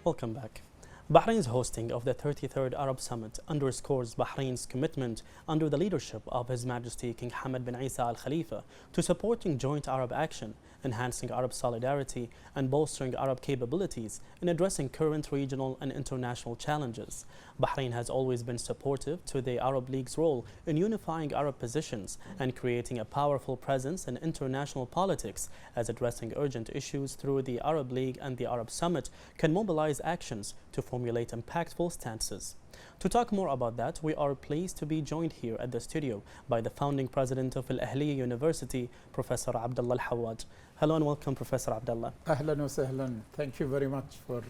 Welcome back. Bahrain's hosting of the 33rd Arab Summit underscores Bahrain's commitment under the leadership of His Majesty King Hamad bin Isa Al Khalifa to supporting joint Arab action, enhancing Arab solidarity, and bolstering Arab capabilities in addressing current regional and international challenges. Bahrain has always been supportive to the Arab League's role in unifying Arab positions and creating a powerful presence in international politics, as addressing urgent issues through the Arab League and the Arab Summit can mobilize actions to formulate impactful stances. To talk more about that, we are pleased to be joined here at the studio by the founding president of Ahlia University, Professor Abdulla Hawaj. Hello and welcome, Professor Abdulla. Ahlan wa sahlan. Thank you very much for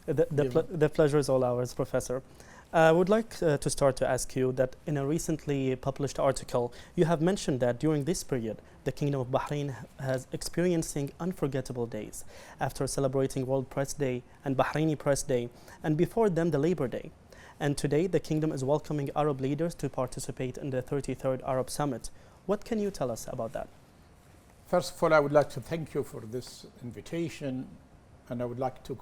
the pleasure is all ours, Professor. I would like to start to ask you that in a recently published article, you have mentioned that during this period, the Kingdom of Bahrain has experiencing unforgettable days after celebrating World Press Day and Bahraini Press Day, and before them the Labor Day. And today, the Kingdom is welcoming Arab leaders to participate in the 33rd Arab Summit. What can you tell us about that? First of all, I would like to thank you for this invitation, and I would like to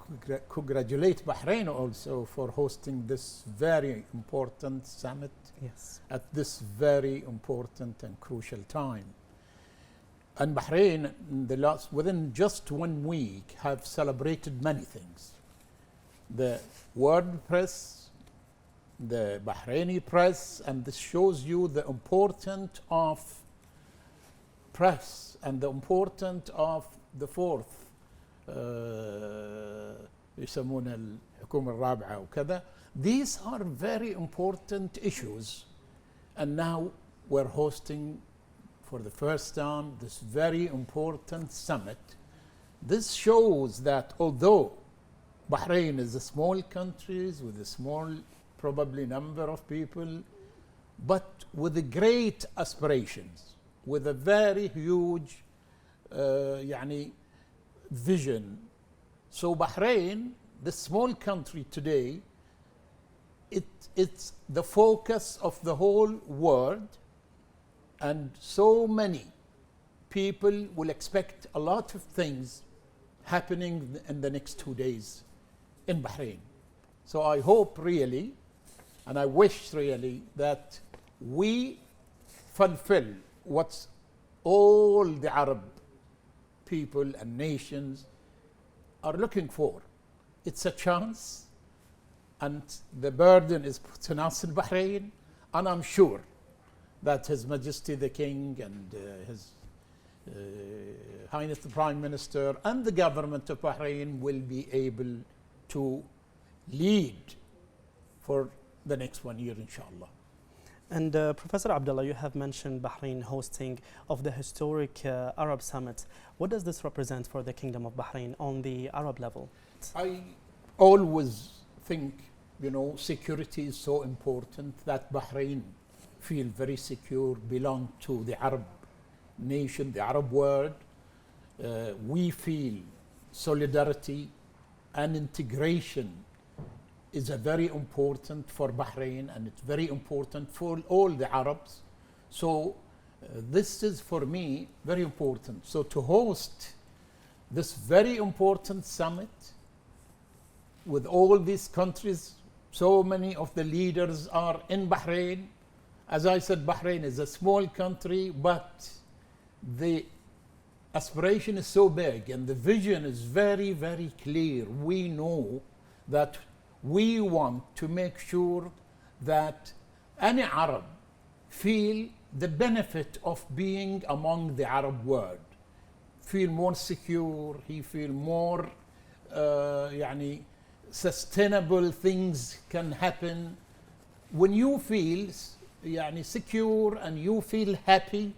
congratulate Bahrain also for hosting this very important summit at this very important and crucial time. And Bahrain, within just 1 week, have celebrated many things. The world press, the Bahraini press, and this shows you the importance of press and the importance of the fourth يسمونها الحكومة الرابعة وكذا. These are very important issues, and now we're hosting for the first time this very important summit. This shows that although Bahrain is a small country with a small probably number of people, but with a great aspirations, with a very huge vision. So Bahrain, the small country today, it's the focus of the whole world, and so many people will expect a lot of things happening in the next 2 days in Bahrain. So I hope really, and I wish really, that we fulfill what's all the Arab people and nations are looking for. It's a chance, and the burden is put on us in Bahrain, and I'm sure that His Majesty the King and His Highness the Prime Minister and the government of Bahrain will be able to lead for the next 1 year, inshallah. And Professor Abdullah, you have mentioned Bahrain hosting of the historic Arab Summit. What does this represent for the Kingdom of Bahrain on the Arab level? I always think, security is so important, that Bahrain feel very secure, belong to the Arab nation, the Arab world. We feel solidarity and integration is a very important for Bahrain, and it's very important for all the Arabs. So this is for me very important. So to host this very important summit with all these countries, so many of the leaders are in Bahrain. As I said, Bahrain is a small country, but the aspiration is so big and the vision is very, very clear. We know that we want to make sure that any Arab feel the benefit of being among the Arab world, feel more secure, he feel more sustainable things can happen. When you feel secure and you feel happy,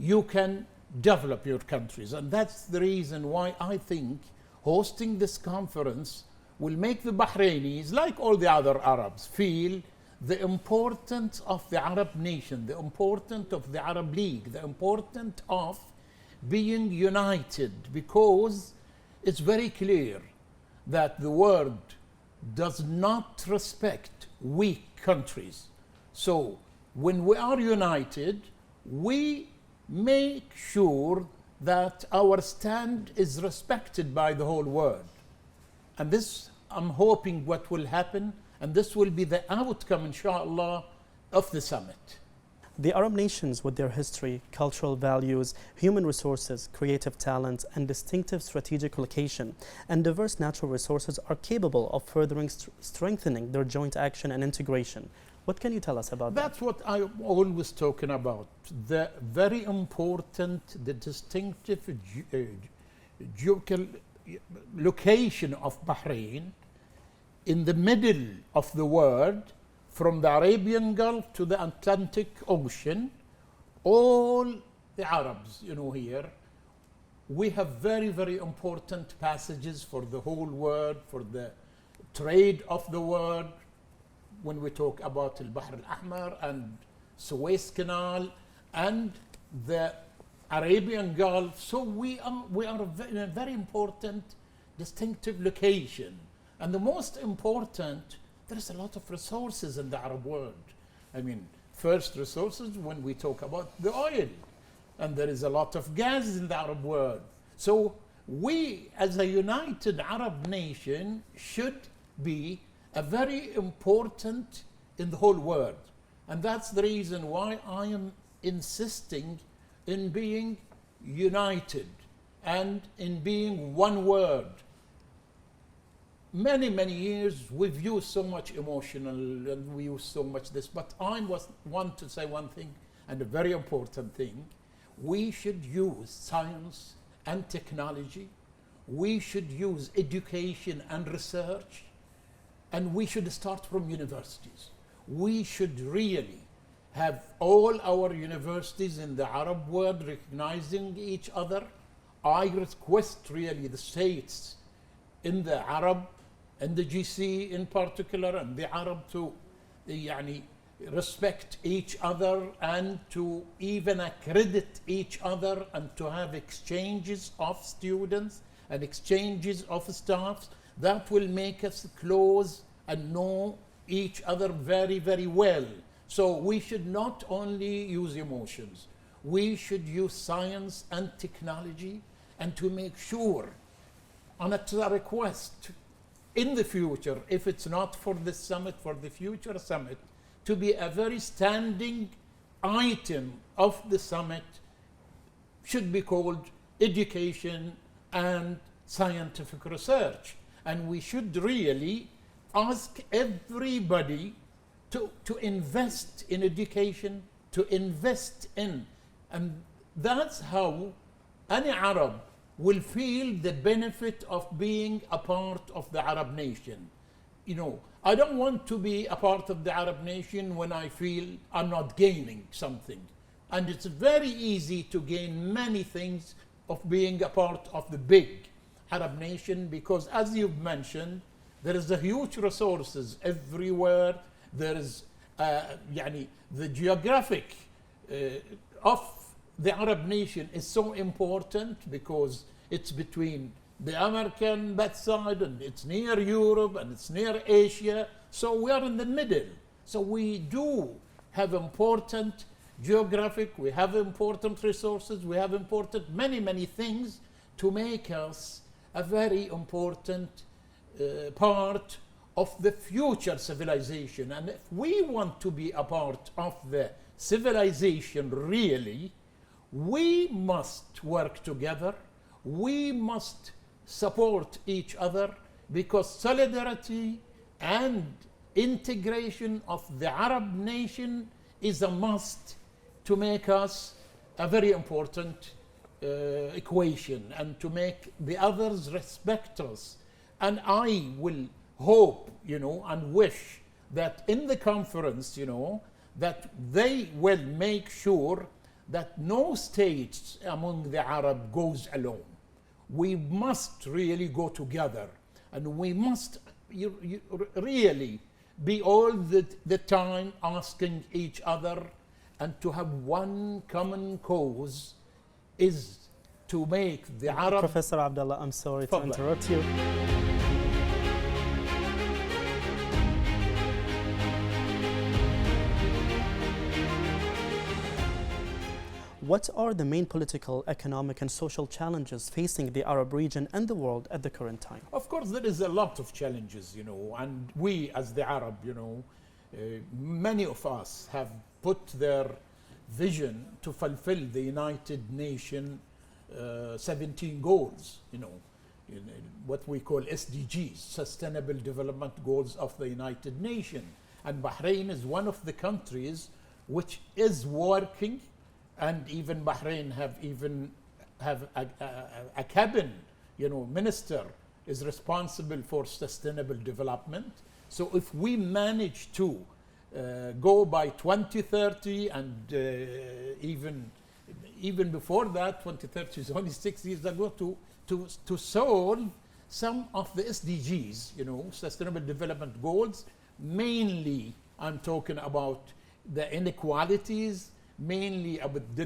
you can develop your countries. And that's the reason why I think hosting this conference will make the Bahrainis, like all the other Arabs, feel the importance of the Arab nation, the importance of the Arab League, the importance of being united, because it's very clear that the world does not respect weak countries. So when we are united, we make sure that our stand is respected by the whole world. And this, I'm hoping what will happen, and this will be the outcome, inshallah, of the summit. The Arab nations, with their history, cultural values, human resources, creative talent, and distinctive strategic location, and diverse natural resources, are capable of furthering strengthening their joint action and integration. What can you tell us about that? That's what I'm always talking about. The very important, the distinctive location of Bahrain in the middle of the world, from the Arabian Gulf to the Atlantic Ocean. All the Arabs, here, we have very, very important passages for the whole world, for the trade of the world. When we talk about the Bahr al-Ahmar and Suez Canal and the Arabian Gulf, so we are in a very important, distinctive location. And the most important, there is a lot of resources in the Arab world. I mean, first resources when we talk about the oil, and there is a lot of gas in the Arab world. So we, as a united Arab nation, should be a very important in the whole world. And that's the reason why I am insisting in being united and in being one word. Many, many years we've used so much emotional and we use so much this, but I want to say one thing, and a very important thing. We should use science and technology. We should use education and research. And we should start from universities. We should really have all our universities in the Arab world recognizing each other. I request really the states in the Arab and the GC in particular and the Arab to respect each other and to even accredit each other and to have exchanges of students and exchanges of staffs. That will make us close and know each other very, very well. So we should not only use emotions, we should use science and technology, and to make sure, on a request in the future, if it's not for this summit, for the future summit, to be a very standing item of the summit, should be called education and scientific research. And we should really ask everybody to invest in education, to invest in, and that's how any Arab will feel the benefit of being a part of the Arab nation. I don't want to be a part of the Arab nation when I feel I'm not gaining something. And it's very easy to gain many things of being a part of the big Arab nation, because as you've mentioned, there is a huge resources everywhere. There is the geographic of the Arab nation is so important because it's between the American backside and it's near Europe and it's near Asia. So we are in the middle. So we do have important geographic, we have important resources, we have important many, many things to make us a very important part of the future civilization. And if we want to be a part of the civilization really, we must work together, we must support each other, because solidarity and integration of the Arab nation is a must to make us a very important equation and to make the others respect us. And I will hope, and wish that in the conference, that they will make sure that no state among the Arab goes alone. We must really go together, and we must really be all the time asking each other, and to have one common cause is to make the Arab... Professor Abdullah, I'm sorry to interrupt you. what are the main political, economic, and social challenges facing the Arab region and the world at the current time? Of course, there is a lot of challenges, and we as the Arab, many of us have put their vision to fulfill the United Nations 17 goals, what we call SDGs, Sustainable Development Goals of the United Nations. And Bahrain is one of the countries which is working, and even Bahrain have a cabinet, minister is responsible for sustainable development. So if we manage to go by 2030 and even before that, 2030 is only 6 years ago, to solve some of the SDGs, Sustainable Development Goals. Mainly, I'm talking about the inequalities, mainly about the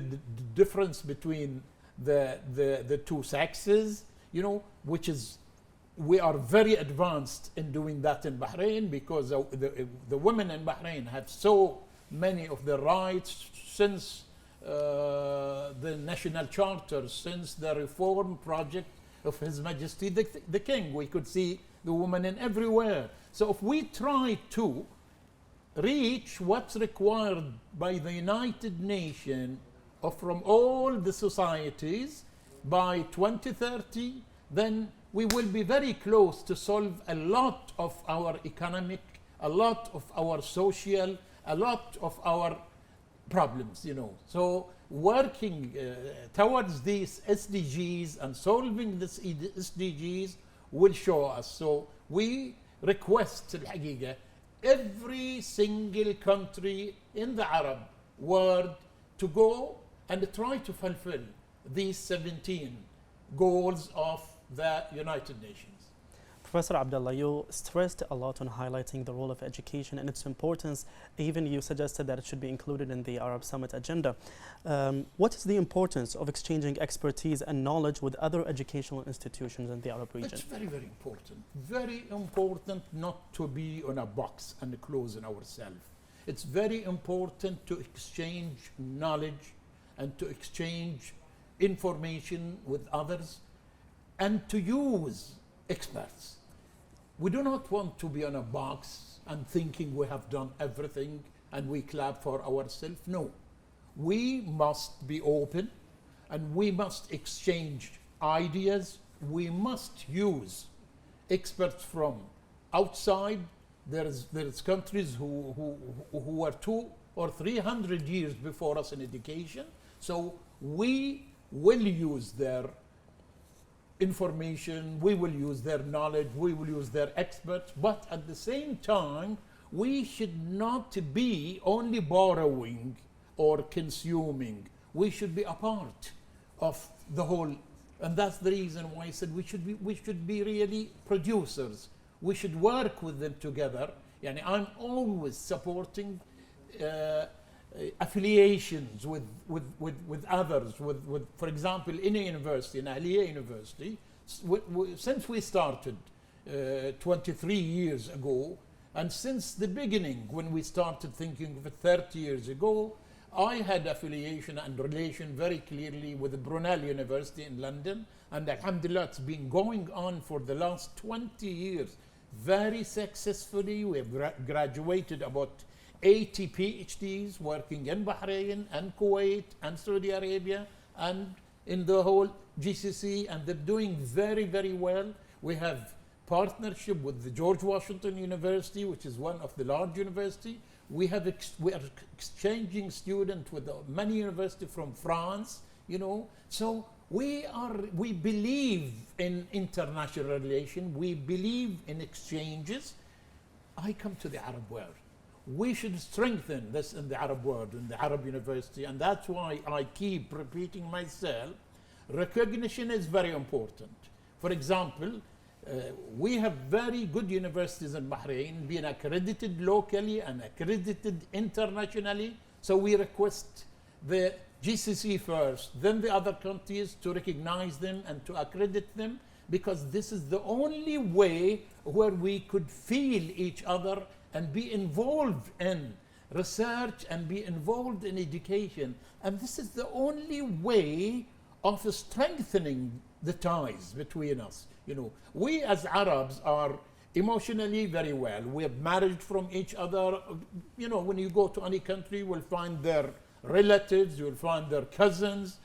difference between the two sexes, which is, we are very advanced in doing that in Bahrain, because the women in Bahrain have so many of the rights since the national charter, since the reform project of His Majesty the King. We could see the woman in everywhere. So if we try to reach what's required by the United Nations from all the societies by 2030, then we will be very close to solve a lot of our economic, a lot of our social, a lot of our problems, So working towards these SDGs and solving these SDGs will show us. So we request الحقيقة every single country in the Arab world to go and try to fulfill these 17 goals of the United Nations. Professor Abdullah, you stressed a lot on highlighting the role of education and its importance. Even you suggested that it should be included in the Arab Summit agenda. What is the importance of exchanging expertise and knowledge with other educational institutions in the Arab region? It's very, very important. Very important not to be on a box and closing ourselves. It's very important to exchange knowledge and to exchange information with others and to use experts. We do not want to be on a box and thinking we have done everything and we clap for ourselves. No, we must be open and we must exchange ideas. We must use experts from outside. There's countries who are 200 or 300 years before us in education. So we will use their information, we will use their knowledge, we will use their experts, but at the same time, we should not be only borrowing or consuming. We should be a part of the whole, and that's the reason why I said we should be really producers. We should work with them together. Yani I'm always supporting affiliations with others, with for example, in a university, in Ahlia University, since we started 23 years ago, and since the beginning when we started thinking of it 30 years ago, I had affiliation and relation very clearly with the Brunel University in London, and alhamdulillah it's been going on for the last 20 years very successfully. We have graduated about 80 PhDs working in Bahrain and Kuwait and Saudi Arabia and in the whole GCC, and they're doing very, very well. We have partnership with the George Washington University, which is one of the large universities. We are exchanging students with many universities from France, So we believe in international relations. We believe in exchanges. I come to the Arab world. We should strengthen this in the Arab world, in the Arab university, and that's why I keep repeating myself. Recognition is very important. For example, we have very good universities in Bahrain, being accredited locally and accredited internationally. So we request the GCC first, then the other countries to recognize them and to accredit them, because this is the only way where we could feel each other and be involved in research and be involved in education. And this is the only way of strengthening the ties between us. You know, we as Arabs are emotionally very well. We have married from each other. You know, when you go to any country, you will find their relatives, you will find their cousins.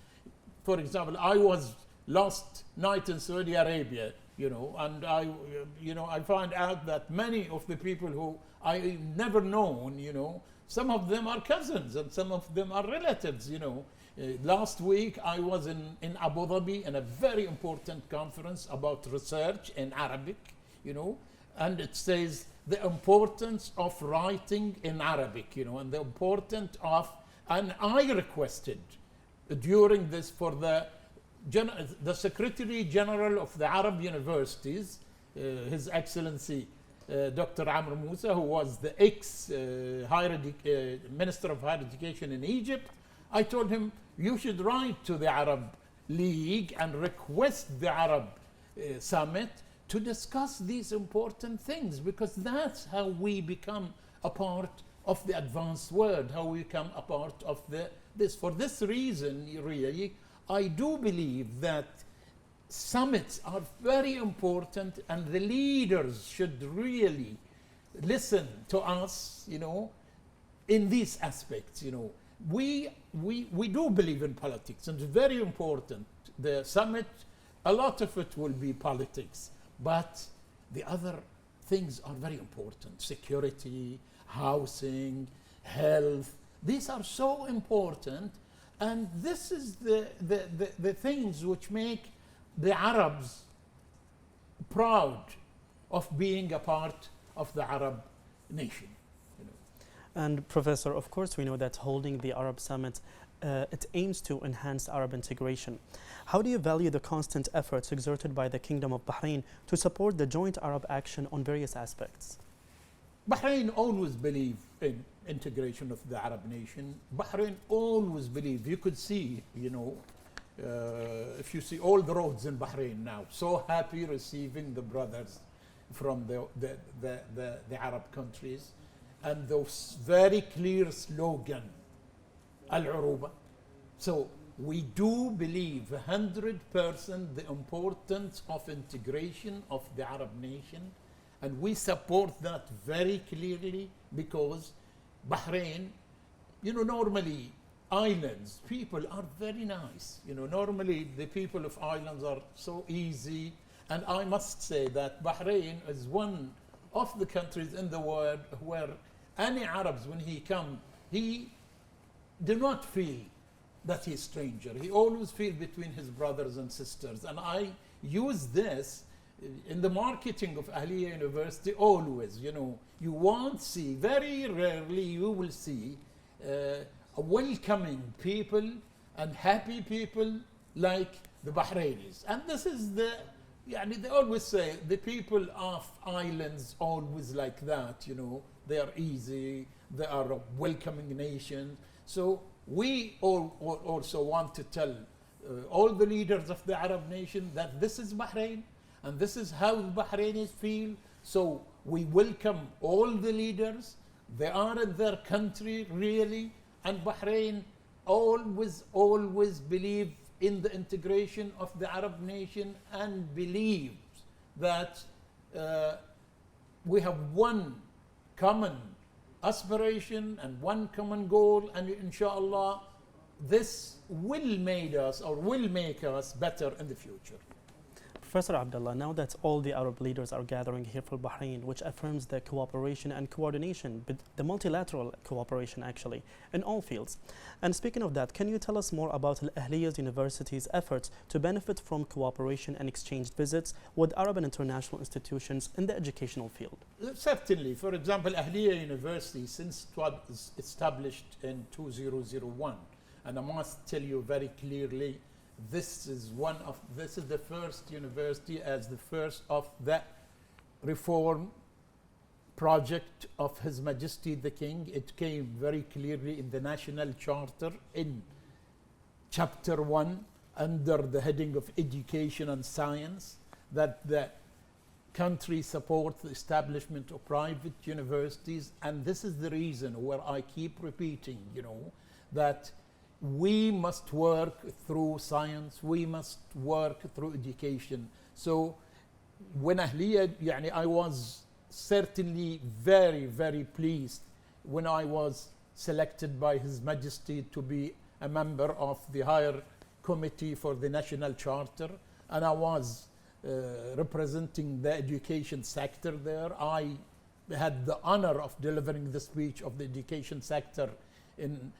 For example, I was last night in Saudi Arabia, you know, and I find out that many of the people who I never known, you know, some of them are cousins and some of them are relatives, you know. Last week I was in Abu Dhabi in a very important conference about research in Arabic, you know, and it says the importance of writing in Arabic, you know, and the importance of, and I requested during this for the Secretary General of the Arab Universities, His Excellency Dr. Amr Musa, who was the Minister of Higher Education in Egypt. I told him, you should write to the Arab League and request the Arab Summit to discuss these important things, because that's how we become a part of the advanced world, how we become a part of this. For this reason, really, I do believe that summits are very important and the leaders should really listen to us, you know, in these aspects, you know. We do believe in politics, and it's very important. The summit, a lot of it will be politics, but the other things are very important. Security, housing, health, these are so important, and this is the things which make the Arabs proud of being a part of the Arab nation. And Professor, of course, we know that holding the Arab Summit, it aims to enhance Arab integration. How do you value the constant efforts exerted by the Kingdom of Bahrain to support the joint Arab action on various aspects? Bahrain always believed in integration of the Arab nation. Bahrain always believed. You could see, you know, if you see all the roads in Bahrain now, so happy receiving the brothers from the Arab countries. And those very clear slogan, Al-Uruba. So we do believe 100% the importance of integration of the Arab nation, and we support that very clearly, because Bahrain, you know, normally islands, people are very nice. You know, normally the people of islands are so easy, and I must say that Bahrain is one of the countries in the world where any Arabs, when he come, he do not feel that he's stranger. He always feel between his brothers and sisters. And I use this in the marketing of Ahlia University always. You know, you won't see, very rarely you will see a welcoming people and happy people like the Bahrainis. And this is they always say the people of islands always like that, you know. They are easy, they are a welcoming nation. So we also want to tell all the leaders of the Arab nation that this is Bahrain, and this is how the Bahrainis feel. So we welcome all the leaders. They are in their country, really, and Bahrain always believe in the integration of the Arab nation and believes that we have one common aspiration and one common goal, and inshallah this will make us better in the future. Professor Abdullah, now that all the Arab leaders are gathering here for Bahrain, which affirms the cooperation and coordination, but the multilateral cooperation actually, in all fields. And speaking of that, can you tell us more about Ahlia's University's efforts to benefit from cooperation and exchange visits with Arab and international institutions in the educational field? Certainly. For example, Ahlia University, since it was established in 2001, and I must tell you very clearly, this is the first university as the first of the reform project of His Majesty the King. It came very clearly in the National Charter in Chapter 1 under the heading of Education and Science, that the country support the establishment of private universities, and this is the reason where I keep repeating, that we must work through science, we must work through education. So when Ahlia, I was certainly very, very pleased when I was selected by His Majesty to be a member of the higher committee for the national charter, and I was representing the education sector there. I had the honor of delivering the speech of the education sector in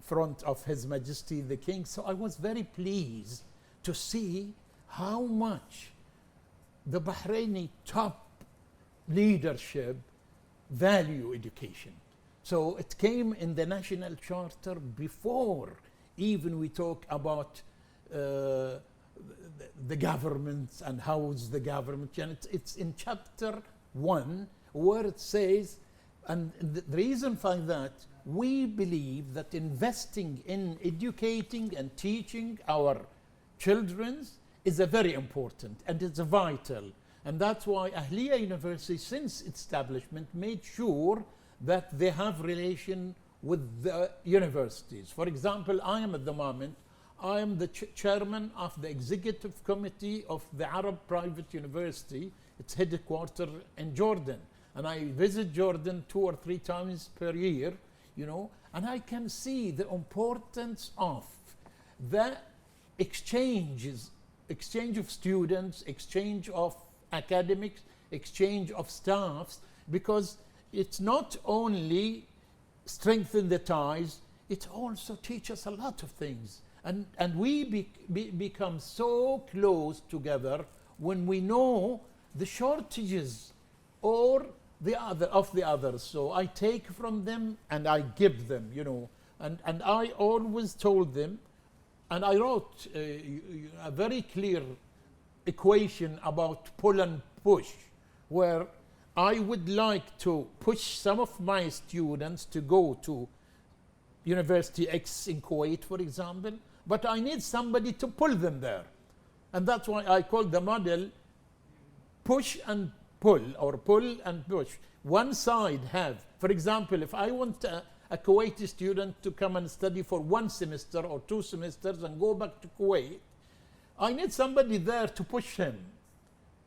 front of His Majesty the King. So I was very pleased to see how much the Bahraini top leadership value education. So it came in the national charter before even we talk about the government and how's the government. And it's in chapter 1 where it says, and the reason for that, we believe that investing in educating and teaching our children is a very important and it's vital. And that's why Ahlia University, since its establishment, made sure that they have relation with the universities. For example, I am at the moment, I am the chairman of the executive committee of the Arab Private University. It's headquartered in Jordan. And I visit Jordan 2 or 3 times per year, and I can see the importance of the exchange of students, exchange of academics, exchange of staffs, because it's not only strengthen the ties, it also teaches a lot of things. And we become so close together when we know the shortages or the others. So I take from them and I give them, and I always told them, and I wrote a very clear equation about pull and push, where I would like to push some of my students to go to University X in Kuwait, for example, but I need somebody to pull them there. And that's why I call the model push and pull, or pull and push. One side have, for example, if I want a Kuwaiti student to come and study for 1 semester or 2 semesters and go back to Kuwait, I need somebody there to push him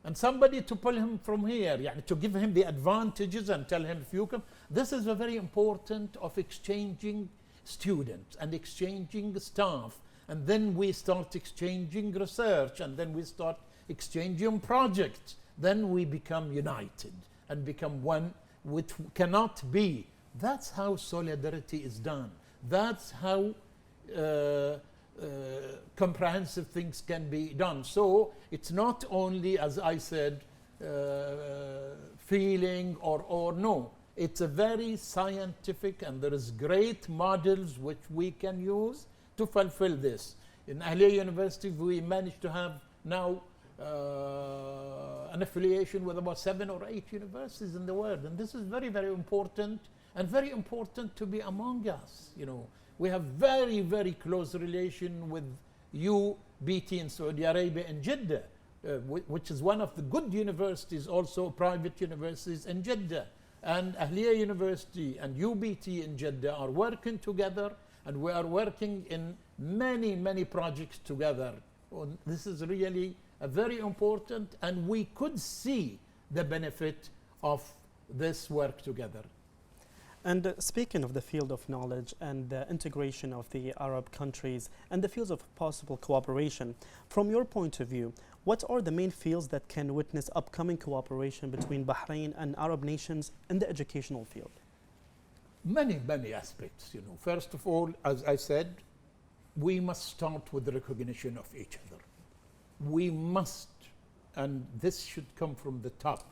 and somebody to pull him from here, to give him the advantages and tell him if you come. This is a very important of exchanging students and exchanging staff, and then we start exchanging research, and then we start exchanging projects. Then we become united and become one, which cannot be. That's how solidarity is done. That's how comprehensive things can be done. So it's not only, as I said, feeling or no. It's a very scientific, and there is great models which we can use to fulfill this. In Ahlia University, we managed to have now an affiliation with about 7 or 8 universities in the world. And this is very, very important, and very important to be among us. We have very, very close relation with UBT in Saudi Arabia and Jeddah, which is one of the good universities, also private universities in Jeddah. And Ahlia University and UBT in Jeddah are working together, and we are working in many, many projects together. This is really very important, and we could see the benefit of this work together. And speaking of the field of knowledge and the integration of the Arab countries and the fields of possible cooperation, from your point of view, what are the main fields that can witness upcoming cooperation between Bahrain and Arab nations in the educational field? Many, many aspects. First of all, as I said, we must start with the recognition of each other. We must, and this should come from the top.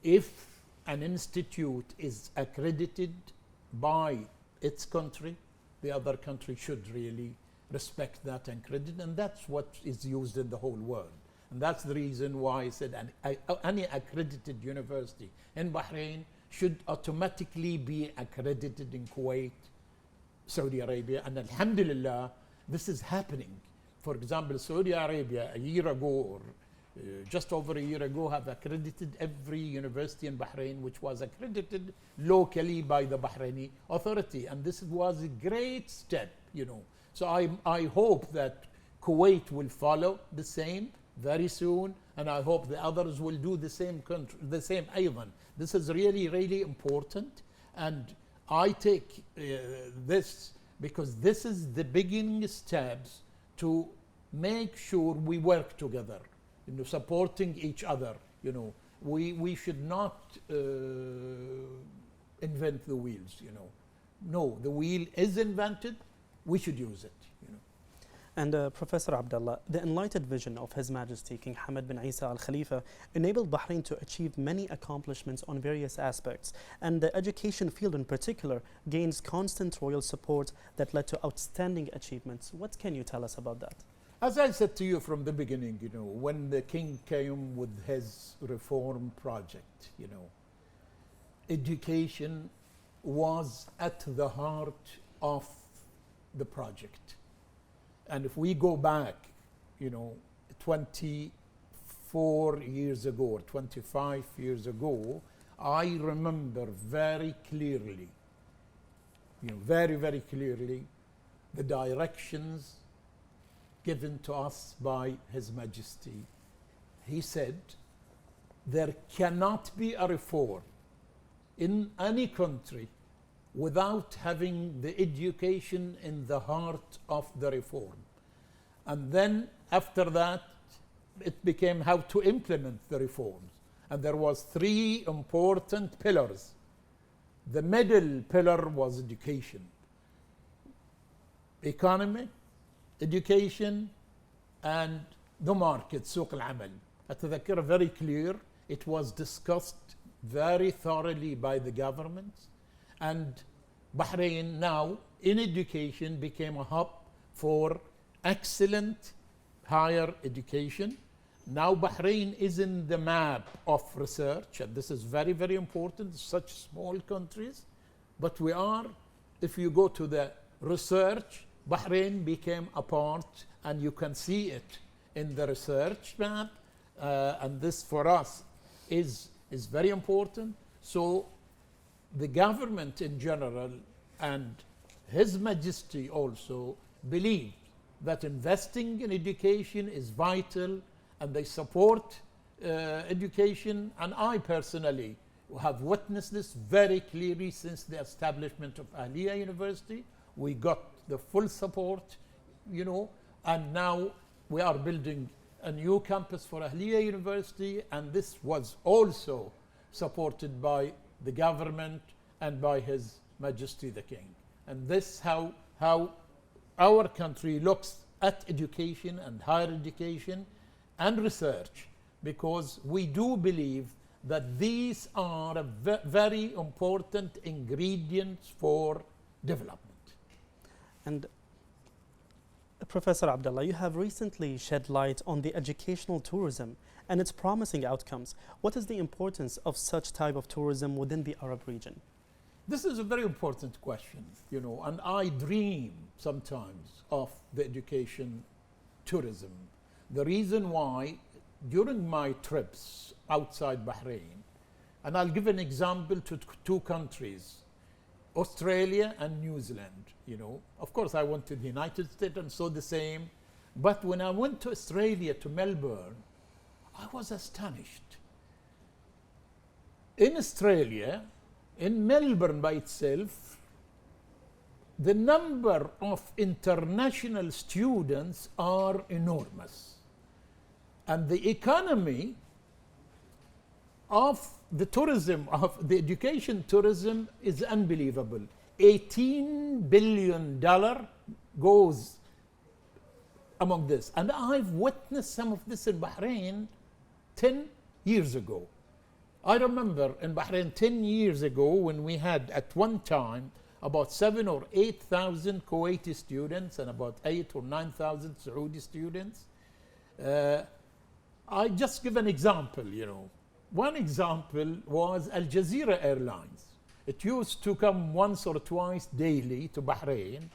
If an institute is accredited by its country, the other country should really respect that and credit, and that's what is used in the whole world. And that's the reason why I said any accredited university in Bahrain should automatically be accredited in Kuwait, Saudi Arabia, and alhamdulillah, this is happening. For example, Saudi Arabia a year ago, or just over a year ago, have accredited every university in Bahrain, which was accredited locally by the Bahraini authority. And this was a great step, So I hope that Kuwait will follow the same very soon, and I hope the others will do the same. أيضا. This is really, really important, and I take this because this is the beginning steps to make sure we work together, supporting each other. We should not invent the wheels. No, the wheel is invented. We should use it. And Professor Abdullah, the enlightened vision of His Majesty King Hamad bin Isa Al Khalifa enabled Bahrain to achieve many accomplishments on various aspects, and the education field in particular gains constant royal support that led to outstanding achievements. What can you tell us about that? As I said to you from the beginning, when the king came with his reform project, education was at the heart of the project. And if we go back, 24 years ago or 25 years ago, I remember very clearly, very, very clearly, the directions given to us by His Majesty. He said, there cannot be a reform in any country without having the education in the heart of the reform. And then after that, it became how to implement the reforms. And there was 3 important pillars. The middle pillar was education. Economy, education, and the market, سوق العمل. أتذكر very clear, it was discussed very thoroughly by the government. And Bahrain now, in education, became a hub for excellent higher education. Now Bahrain is in the map of research, and this is very, very important, such small countries. But we are, if you go to the research, Bahrain became a part, and you can see it in the research map. And this for us is very important. So the government in general and His Majesty also believe that investing in education is vital, and they support education. And I personally have witnessed this very clearly since the establishment of Ahlia University. We got the full support, and now we are building a new campus for Ahlia University, and this was also supported by the government and by His Majesty the King. And this how our country looks at education and higher education and research, because we do believe that these are very important ingredients for development. And Professor Abdullah, you have recently shed light on the educational tourism and its promising outcomes. What is the importance of such type of tourism within the Arab region? This is a very important question, and I dream sometimes of the education tourism. The reason why, during my trips outside Bahrain, and I'll give an example to 2 countries, Australia and New Zealand. Of course, I went to the United States and saw the same. But when I went to Australia, to Melbourne, I was astonished. In Australia, in Melbourne by itself, the number of international students are enormous. And the economy of the tourism, of the education tourism, is unbelievable. $18 billion goes among this. And I've witnessed some of this in Bahrain 10 years ago. I remember in Bahrain 10 years ago when we had at one time about 7,000 or 8,000 Kuwaiti students and about 8,000 or 9,000 Saudi students. I just give an example, One example was Al Jazeera Airlines. It used to come once or twice daily to Bahrain.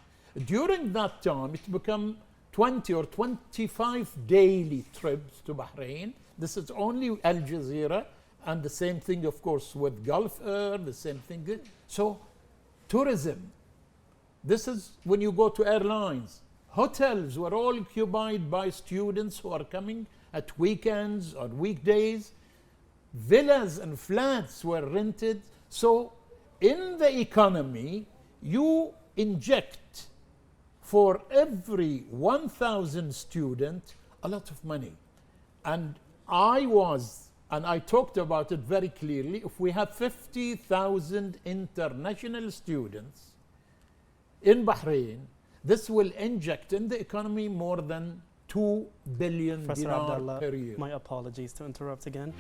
During that time, it became 20 or 25 daily trips to Bahrain. This is only Al Jazeera, and the same thing, of course, with Gulf Air, the same thing. So, tourism, this is when you go to airlines. Hotels were all occupied by students who are coming at weekends or weekdays. Villas and flats were rented. So, in the economy, you inject for every 1,000 student a lot of money. And I talked about it very clearly. If we have 50,000 international students in Bahrain, this will inject in the economy more than 2 billion Professor dinar Abdulla, per year. my apologies to interrupt again.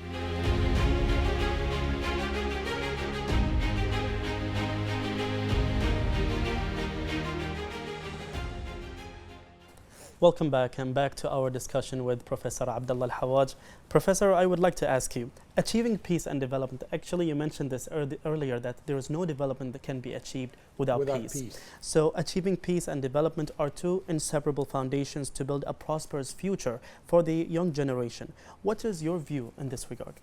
Welcome back, and back to our discussion with Professor Abdulla Al-Hawaj. Professor, I would like to ask you, achieving peace and development, actually you mentioned this earlier, that there is no development that can be achieved without peace. So achieving peace and development are two inseparable foundations to build a prosperous future for the young generation. What is your view in this regard?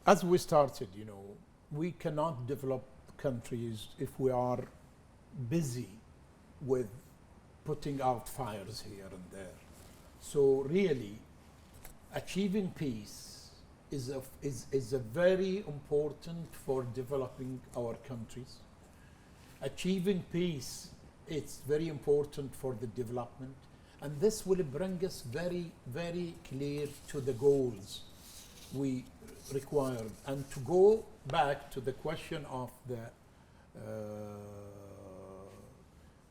As we started, we cannot develop countries if we are busy with putting out fires here and there. So really, achieving peace is a very important for developing our countries. Achieving peace, it's very important for the development, and this will bring us very, very clear to the goals we require. And to go back to the question of the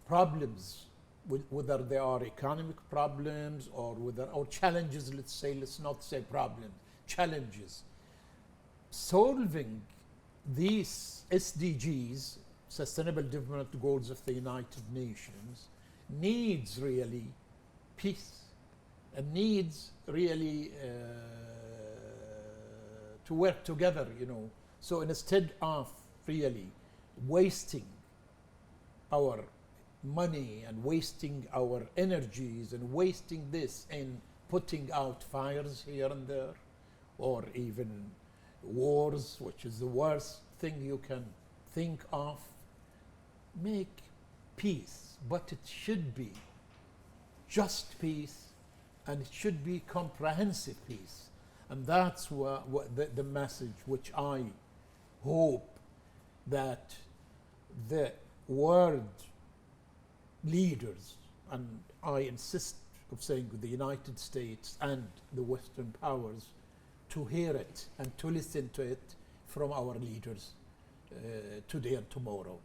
problems, whether they are economic problems or challenges, let's not say problems, challenges. Solving these SDGs, Sustainable Development Goals of the United Nations, needs really peace and needs really to work together, So instead of really wasting our money and wasting our energies and wasting this in putting out fires here and there, or even wars, which is the worst thing you can think of, make peace, but it should be just peace, and it should be comprehensive peace. And that's what the message which I hope that the world leaders, and I insist of saying the United States and the Western powers, to hear it and to listen to it from our leaders today and tomorrow,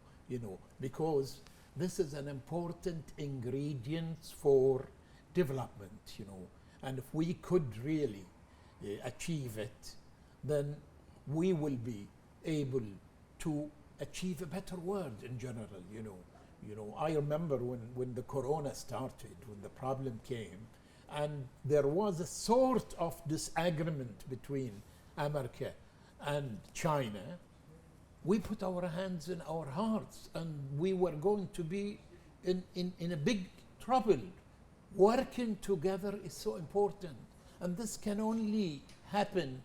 because this is an important ingredient for development, and if we could really achieve it, then we will be able to achieve a better world in general, I remember when the corona started, when the problem came, and there was a sort of disagreement between America and China, we put our hands in our hearts, and we were going to be in a big trouble. Working together is so important, and this can only happen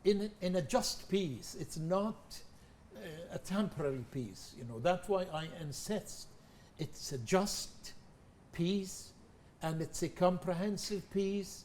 in a just peace. It's not a temporary peace, That's why I insist it's a just peace, and it's a comprehensive peace.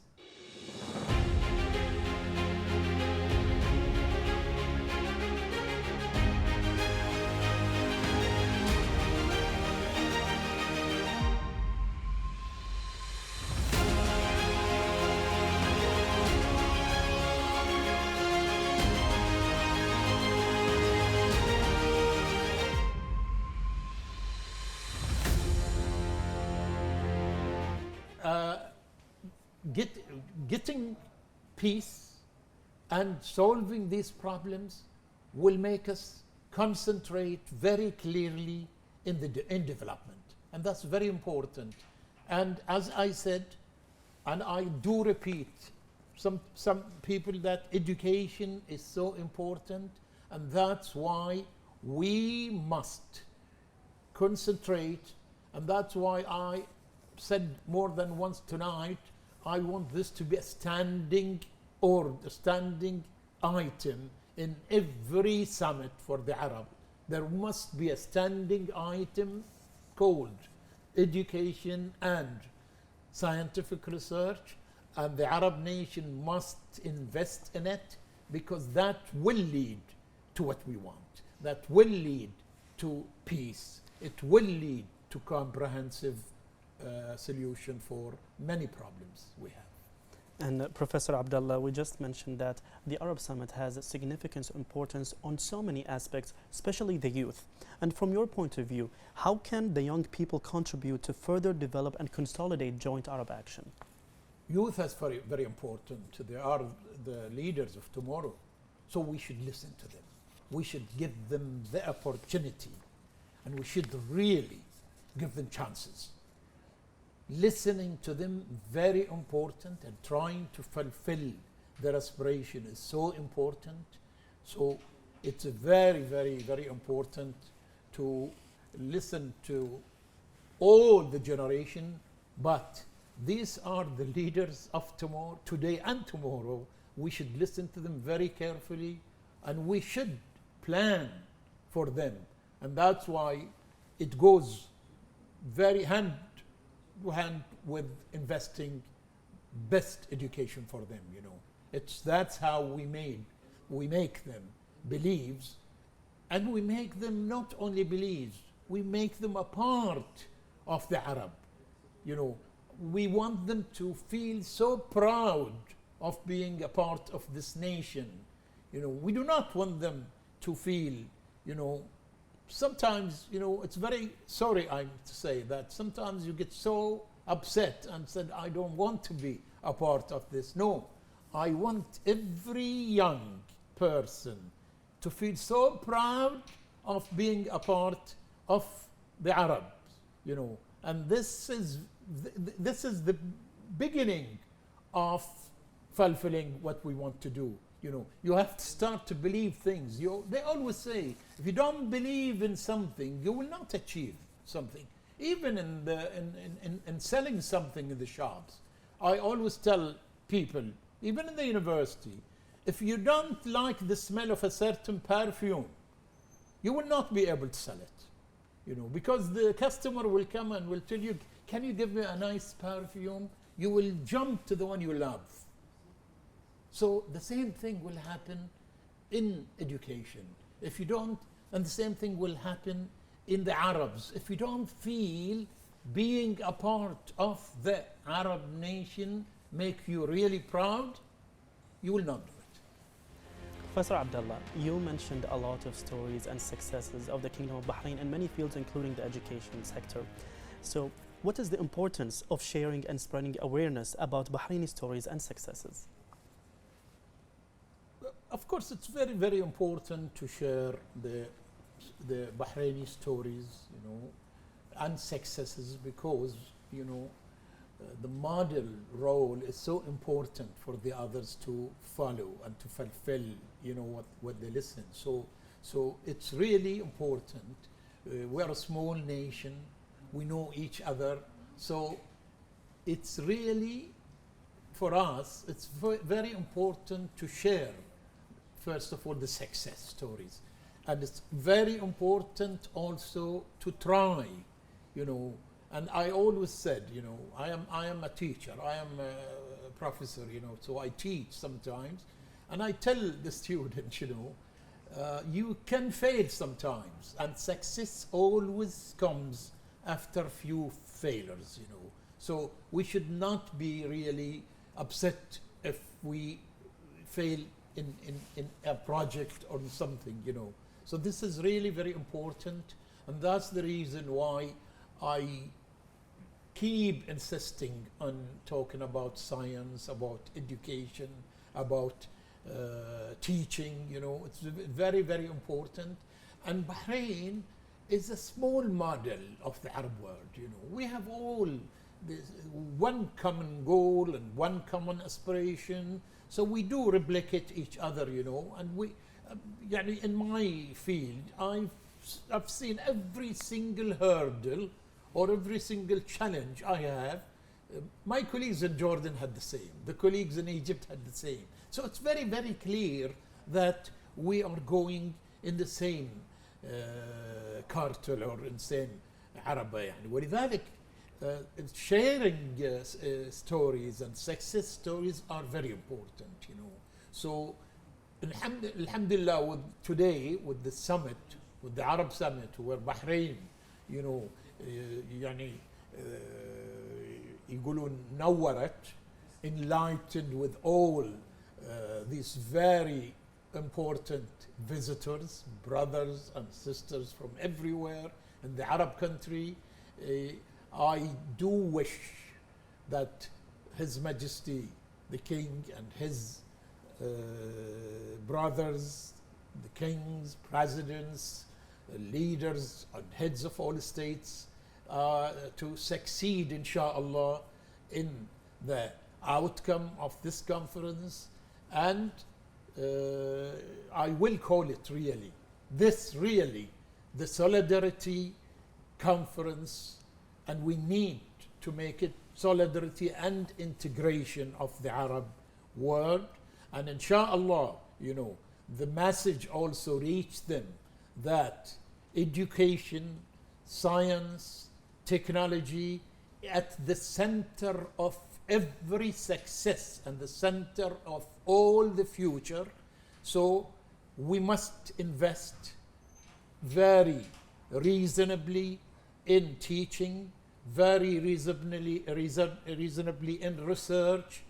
Getting peace and solving these problems will make us concentrate very clearly in development, and that's very important. And as I said, and I do repeat, some people, that education is so important, and that's why we must concentrate, and that's why I said more than once tonight, I want this to be a standing or a standing item in every summit for the Arab. There must be a standing item called education and scientific research, and the Arab nation must invest in it, because that will lead to what we want. That will lead to peace. It will lead to comprehensive solution for many problems we have. And Professor Abdullah, we just mentioned that the Arab Summit has a significant importance on so many aspects, especially the youth. And from your point of view, how can the young people contribute to further develop and consolidate joint Arab action? Youth is very, very important. They are the leaders of tomorrow. So we should listen to them. We should give them the opportunity, and we should really give them chances. Listening to them, very important, and trying to fulfill their aspiration is so important. So it's very, very, very important to listen to all the generation, but these are the leaders of tomorrow, today and tomorrow. We should listen to them very carefully, and we should plan for them. And that's why it goes very hand to hand with investing best education for them. That's how we make them believes, and we make them not only believes, we make them a part of the Arab. We want them to feel so proud of being a part of this nation. We do not want them to feel, sometimes, it's very sorry I'm to say that sometimes you get so upset and said, I don't want to be a part of this. No, I want every young person to feel so proud of being a part of the Arabs, and this is the beginning of fulfilling what we want to do. You have to start to believe things. They always say, if you don't believe in something, you will not achieve something. Even in selling something in the shops, I always tell people, even in the university, if you don't like the smell of a certain perfume, you will not be able to sell it. Because the customer will come and will tell you, can you give me a nice perfume? You will jump to the one you love. So the same thing will happen in education. If you don't, and the same thing will happen in the Arabs. If you don't feel being a part of the Arab nation make you really proud, you will not do it. Professor Abdullah, you mentioned a lot of stories and successes of the Kingdom of Bahrain in many fields, including the education sector. So what is the importance of sharing and spreading awareness about Bahraini stories and successes? Of course, it's very, very important to share the Bahraini stories, and successes, because, the model role is so important for the others to follow and to fulfill, what they listen. So it's really important. We're a small nation. We know each other. So it's really, for us, it's very important to share, first of all, the success stories. And it's very important also to try, and I always said, I am a teacher, I am a professor, so I teach sometimes, and I tell the students, you can fail sometimes, and success always comes after few failures, So we should not be really upset if we fail in a project or something, So this is really very important, and that's the reason why I keep insisting on talking about science, about education, about teaching. It's very, very important. And Bahrain is a small model of the Arab world. We have all this one common goal and one common aspiration. So we do replicate each other, and we, in my field, I've seen every single hurdle or every single challenge I have My colleagues in Jordan had the same. The colleagues in Egypt had the same. So it's very, very clear that we are going in the same cartel or in the same عربة يعني. ولذلك sharing stories and success stories are very important, you know. So alhamdulillah, with today, with the summit, with the Arab summit, where Bahrain, you know, يعني يقولون نورت, enlightened with all these very important visitors, brothers and sisters from everywhere in the Arab country. I do wish that His Majesty the King and his brothers, the kings, presidents, leaders and heads of all states to succeed, inshallah, in the outcome of this conference. And I will call it really the Solidarity Conference, and we need to make it solidarity and integration of the Arab world. And inshallah, you know, the message also reached them that education, science, technology at the center of every success and the center of all the future. So we must invest very reasonably in teaching, very reasonably in research.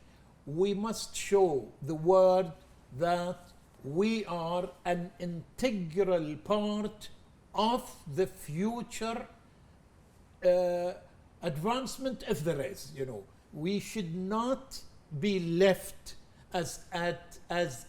We must show the world that we are an integral part of the future advancement, if there is, you know. We should not be left as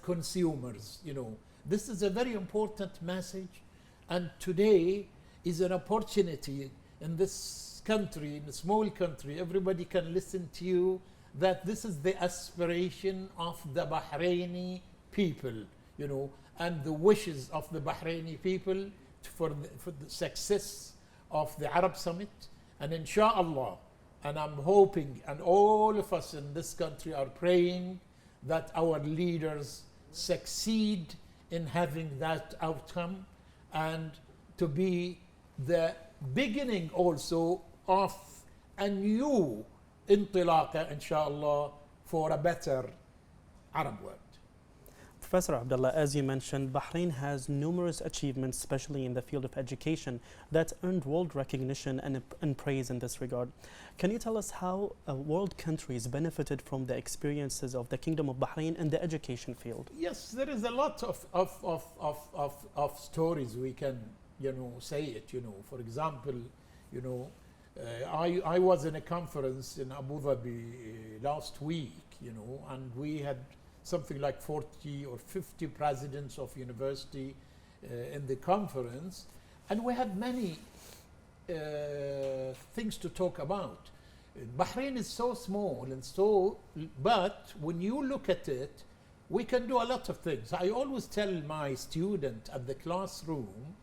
consumers, you know. This is a very important message, and today is an opportunity in this country, in a small country, everybody can listen to you, that this is the aspiration of the Bahraini people, you know, and the wishes of the Bahraini people for the success of the Arab Summit. And inshallah, and I'm hoping, and all of us in this country are praying that our leaders succeed in having that outcome, and to be the beginning also of a new انطلاقة inshallah for a better Arab world. Professor Abdullah, as you mentioned, Bahrain has numerous achievements, especially in the field of education, that earned world recognition and praise in this regard. Can you tell us how world countries benefited from the experiences of the Kingdom of Bahrain in the education field? Yes, there is a lot of stories we can, you know, say it, you know. For example, you know, I was in a conference in Abu Dhabi last week, you know, and we had something like 40 or 50 presidents of university in the conference, and we had many things to talk about. Bahrain is so small and so, but when you look at it, we can do a lot of things. I always tell my student at the classroom,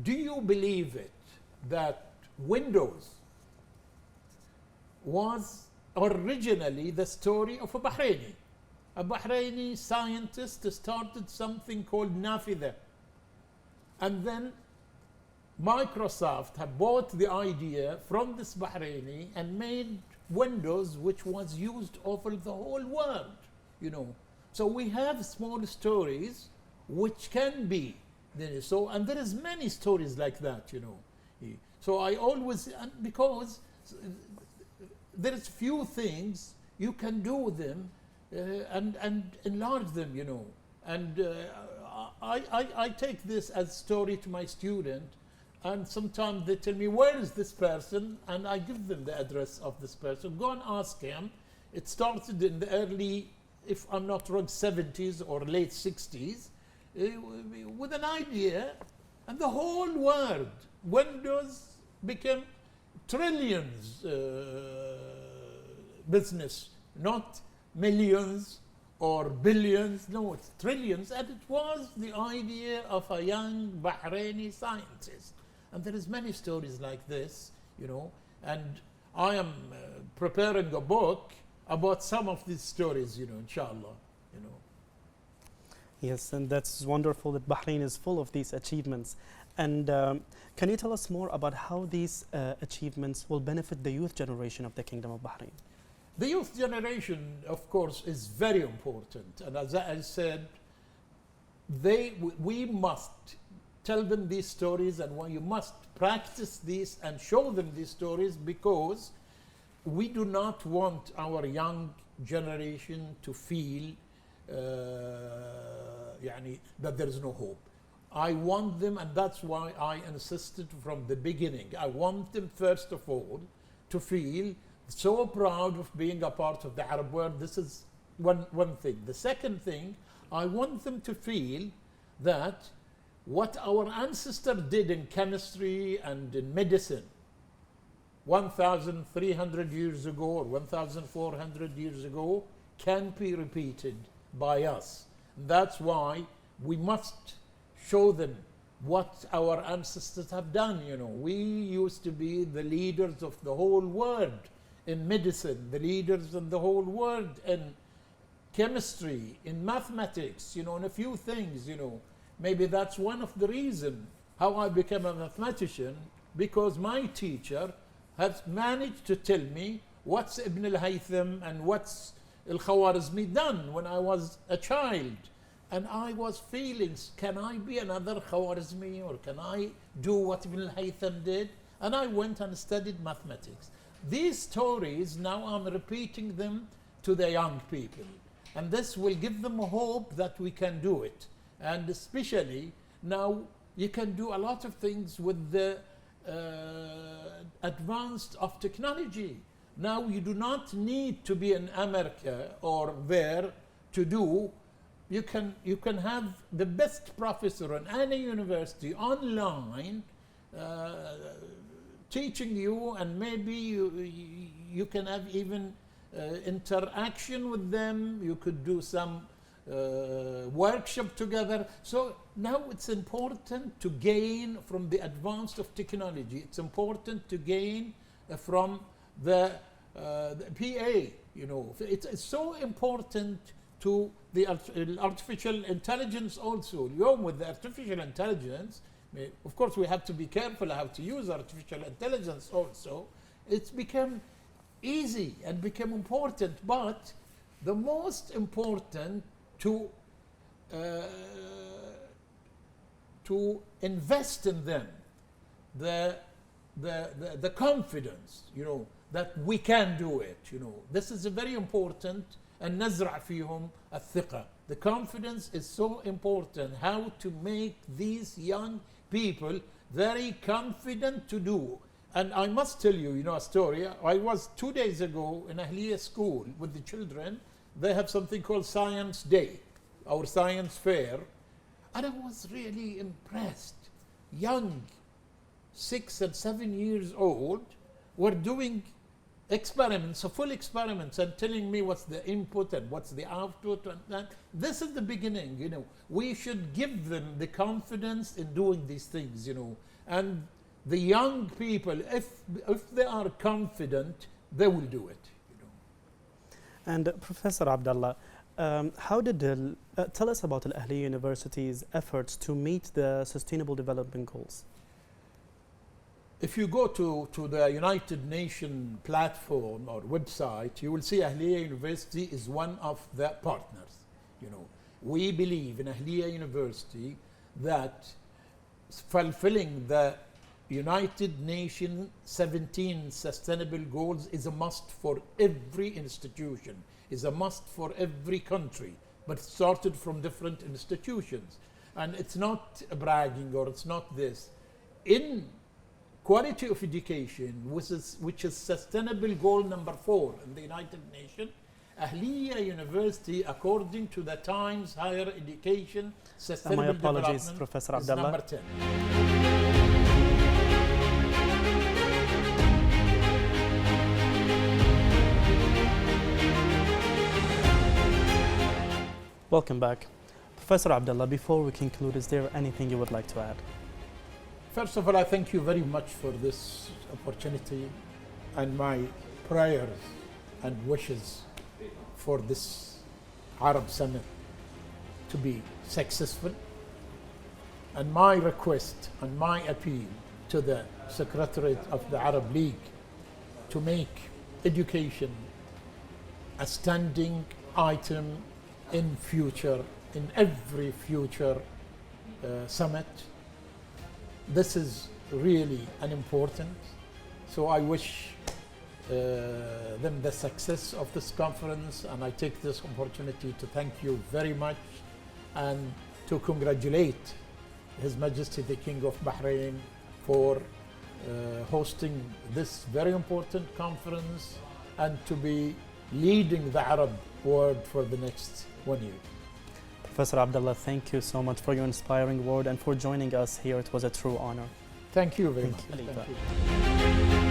do you believe it that Windows was originally the story of a Bahraini? A Bahraini scientist started something called Nafida, and then Microsoft had bought the idea from this Bahraini and made Windows, which was used over the whole world, you know. So we have small stories which can be, so, and there is many stories like that, you know. So I always, because there is few things, you can do them and enlarge them, you know. And I take this as story to my student, and sometimes they tell me, where is this person? And I give them the address of this person. Go and ask him. It started in the early, if I'm not wrong, 70s or late 60s, with an idea, and the whole world, Windows became trillions business, not millions or billions, no, it's trillions, and it was the idea of a young Bahraini scientist. And there is many stories like this, you know, and I am preparing a book about some of these stories, inshallah, Yes, and that's wonderful that Bahrain is full of these achievements. And can you tell us more about how these achievements will benefit the youth generation of the Kingdom of Bahrain? The youth generation, of course, is very important. And as I said, we must tell them these stories, and you must practice these and show them these stories, because we do not want our young generation to feel that there is no hope. I want them, and that's why I insisted from the beginning, I want them first of all to feel so proud of being a part of the Arab world. This is one thing. The second thing, I want them to feel that what our ancestors did in chemistry and in medicine 1,300 years ago or 1,400 years ago can be repeated by us. That's why we must show them what our ancestors have done. We used to be the leaders of the whole world in medicine, the leaders of the whole world in chemistry, in mathematics, in a few things, Maybe that's one of the reasons how I became a mathematician, because my teacher has managed to tell me what's Ibn al-Haytham and what's al-Khwarizmi done when I was a child. And I was feeling, can I be another Khwarizmi, or can I do what Ibn al-Haytham did? And I went and studied mathematics. These stories, now I'm repeating them to the young people. And this will give them hope that we can do it. And especially now you can do a lot of things with the advance of technology. Now you do not need to be in America or there to do. You can have the best professor in any university online teaching you, and maybe you can have even interaction with them. You could do some workshop together. So now it's important to gain from the advance of technology. It's important to gain from the PA. It's so important to the artificial intelligence also. With the artificial intelligence, of course we have to be careful how to use artificial intelligence also. It's become easy and become important, but the most important to invest in them, the confidence, that we can do it. This is very important. And نزرع فيهم الثقة. The confidence is so important. How to make these young people very confident to do. And I must tell you, a story. I was 2 days ago in Ahlia school with the children. They have something called Science Day, our science fair. And I was really impressed. Young, 6 and 7 years old, were doing experiments, full experiments, and telling me what's the input and what's the output. And this is the beginning. We should give them the confidence in doing these things. And the young people, if they are confident, they will do it. And Professor Abdullah, how did tell us about Al Ahlia University's efforts to meet the Sustainable Development Goals? If you go to the United Nations platform or website, you will see Ahlia University is one of the partners. We believe in Ahlia University that fulfilling the United Nations 17 Sustainable Goals is a must for every institution, is a must for every country, but it started from different institutions. And it's not bragging, or it's not this. In quality of education, which is sustainable goal number 4 in the United Nations, Ahlia University, according to the Times Higher Education Sustainable My apologies, Development, Professor is Abdullah. number 10. Welcome back. Professor Abdullah, before we conclude, is there anything you would like to add? First of all, I thank you very much for this opportunity. and my prayers and wishes for this Arab Summit to be successful. And my request and my appeal to the Secretariat of the Arab League to make education a standing item in every future summit. This is really an important. So I wish them the success of this conference, and I take this opportunity to thank you very much and to congratulate His Majesty the King of Bahrain for hosting this very important conference and to be leading the Arab world for the next 1 year. Professor Abdullah, thank you so much for your inspiring word and for joining us here. It was a true honor. Thank you very much. Thank you. Thank you.